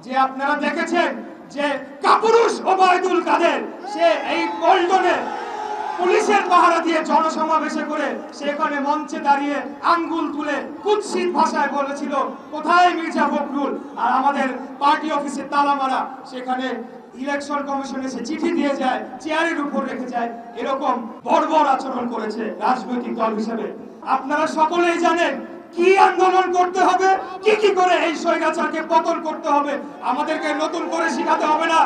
যে আপনারা দেখেছেন যে কাপুরুষ ওবায়দুল কাদের সে এই পল্টনে পুলিশের পাহারা দিয়ে জনসমাবেশে করে সেখানে মঞ্চে দাঁড়িয়ে আঙ্গুল তুলে কুৎসিত ভাষায় বলেছিল কোথায় মির্জা ফখরুল, আর আমাদের পার্টি অফিসে তালা মারা, সেখানে ইলেকশন কমিশন এসে চিঠি দিয়ে যায়, চেয়ারের উপর রেখে যায়, এরকম বর্বর আচরণ করেছে রাজনৈতিক দল হিসেবে। আপনারা সকলেই জানেন কি আন্দোলন করতে হবে, কি করে এই স্বৈরাচারকে পতন করতে হবে। আমাদেরকে নতুন করে শিখাতে হবে না।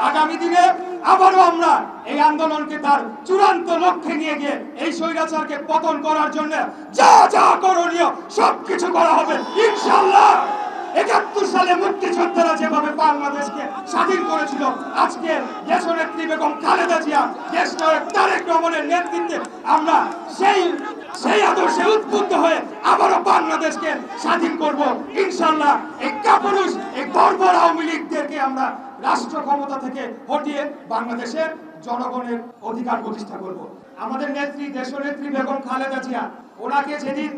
আগামী দিনে আবারও আমরা এই আন্দোলনকে তার চূড়ান্ত লক্ষ্যে নিয়ে গিয়ে এই স্বৈরাচারকে পতন করার জন্য যা যা করণীয় সবকিছু করা হবে ইনশাআল্লাহ। ৭১ সালে মুক্তিযোদ্ধারা যেভাবে বাংলাদেশকে স্বাধীন করেছিল, আজকে দেশনেত্রী বেগম খালেদা জিয়া, দেশনায়ক তারেক রহমানের নেতৃত্বে আমরা সেই আদর্শে উদ্বুদ্ধ হয়ে আবারও বাংলাদেশকে স্বাধীন করব ইনশাআল্লাহ। এই কাপুরুষ এই বর্বর আওয়ামী লীগদেরকে আমরা রাষ্ট্র ক্ষমতা থেকে হটিয়ে বাংলাদেশের জনগণের অধিকার প্রতিষ্ঠা করব। আমাদের নেত্রী দেশনেত্রী বেগম খালেদা জিয়া, ওনাকে যেদিন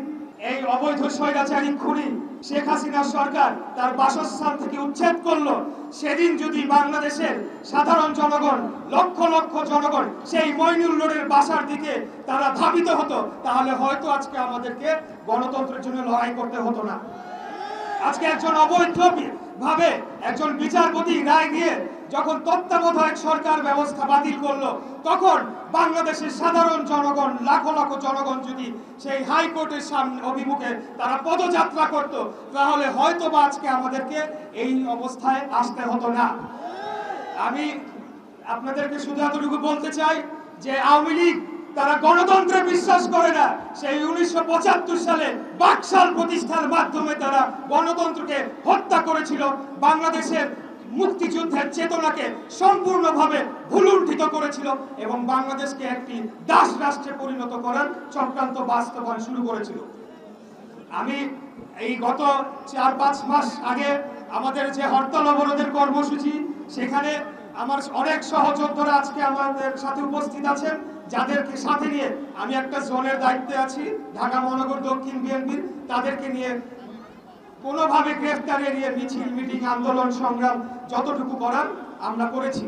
এই অবৈধ স্বৈরাচারী খুনি শেখ হাসিনা সরকার তার বাসস্থান থেকে উচ্ছেদ করলো, সেদিন যদি বাংলাদেশের সাধারণ জনগণ, লক্ষ লক্ষ জনগণ সেই মইনুল রোডের বাসার দিকে তারা ধাবিত হতো, তাহলে হয়তো আজকে আমাদেরকে গণতন্ত্রের জন্য লড়াই করতে হতো না। আজকে একজন অবৈধ ভাবে একজন বিচারপতি রায় দিয়ে যখন তত্ত্বাবধায়ক সরকার ব্যবস্থা বাতিল করলো, তখন বাংলাদেশের সাধারণ জনগণ, লাখো লাখো জনগণ যদি সেই হাইকোর্টের সামনে অভিমুখে তারা পদযাত্রা করত, তাহলে হয়তো বা আজকে আমাদেরকে এই অবস্থায় আসতে হতো না। আমি আপনাদেরকে শুধু এতটুকু বলতে চাই যে আওয়ামী লীগ তারা গণতন্ত্রে বিশ্বাস করে না। সেই ১৯৭৫ সালে বাকশাল প্রতিষ্ঠার মাধ্যমে তারা গণতন্ত্রকে হত্যা করেছিল, বাংলাদেশের মুক্তিযুদ্ধের চেতনাকে সম্পূর্ণভাবে ভুলুণ্ঠিত করেছিল এবং বাংলাদেশকে একটি দাস রাষ্ট্রে পরিণত করার চক্রান্ত বাস্তবায়ন শুরু করেছিল। আমি এই গত ৪-৫ মাস আগে আমাদের যে হরতাল অবরোধের কর্মসূচি, সেখানে আমার অনেক সহযোদ্ধারা আজকে আমাদের সাথে উপস্থিত আছেন, যাদেরকে সাথে নিয়ে আমি একটা জোনের দায়িত্বে আছি ঢাকা মহানগর দক্ষিণ বিএনপির। তাদেরকে নিয়ে কোনোভাবে গ্রেফতার এড়িয়ে মিছিল, মিটিং, আন্দোলন, সংগ্রাম যতটুকু করার আমরা করেছি।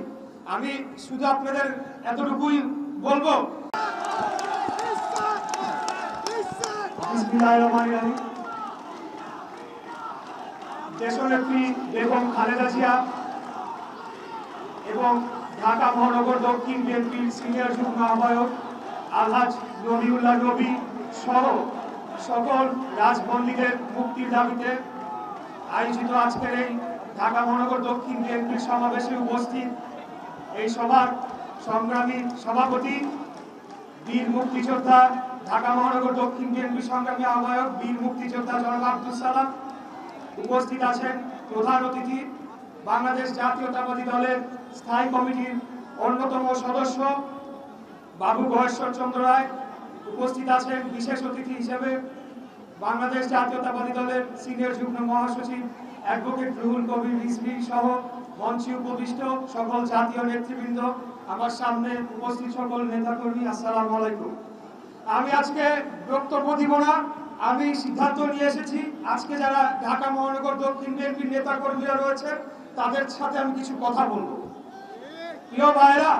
আমি শুধু আপনাদের এতটুকুই বলবো, দেশনেত্রী বেগম খালেদা জিয়া এবং ঢাকা মহানগর দক্ষিণ বিএনপির সিনিয়র যুগ্ম আহ্বায়ক আলহাজ রবিউল্লাহ রবি সহ সকল রাজবন্দীদের মুক্তির দাবিতে আয়োজিত আজকের এই ঢাকা মহানগর দক্ষিণ বিএনপির সমাবেশে উপস্থিত এই সভার সংগ্রামী সভাপতি, বীর মুক্তিযোদ্ধা, ঢাকা মহানগর দক্ষিণ বিএনপির সংগ্রামী আহ্বায়ক বীর মুক্তিযোদ্ধা জনাব আব্দুল সালাম, উপস্থিত আছেন প্রধান অতিথি বাংলাদেশ জাতীয়তাবাদী দলের স্থায়ী কমিটির অন্যতম সদস্য বাবু গয়েশ্বর চন্দ্র রায়, উপস্থিত আছেন বিশেষ অতিথি হিসেবে বাংলাদেশ জাতীয়তাবাদী দলের সিনিয়র যুগ্ম মহাসচিব অ্যাডভোকেট রুহুল কবির রিজভী সহ মঞ্চে উপবিষ্ট সকল জাতীয় নেতৃবৃন্দ, আমার সামনে উপস্থিত সকল নেতাকর্মী, আসসালামু আলাইকুম। আমি আজকে বক্তব্য দিব না, আমি সিদ্ধান্ত নিয়ে এসেছি আজকে যারা ঢাকা মহানগর দক্ষিণ বিএনপির নেতাকর্মীরা রয়েছেন তাদের সাথে আমি কিছু কথা বলবো। প্রিয় ভাইরা,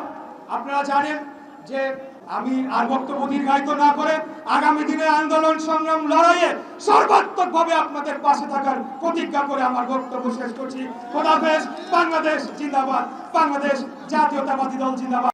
আপনারা জানেন যে আমি আর বক্তব্য দীর্ঘায়িত না করে আগামী দিনে আন্দোলন, সংগ্রাম, লড়াইয়ে সর্বাত্মকভাবে আপনাদের পাশে থাকার প্রতিজ্ঞা করে আমার বক্তব্য শেষ করছি। খোদা হাফেজ। বাংলাদেশ জিন্দাবাদ, বাংলাদেশ জাতীয়তাবাদী দল জিন্দাবাদ।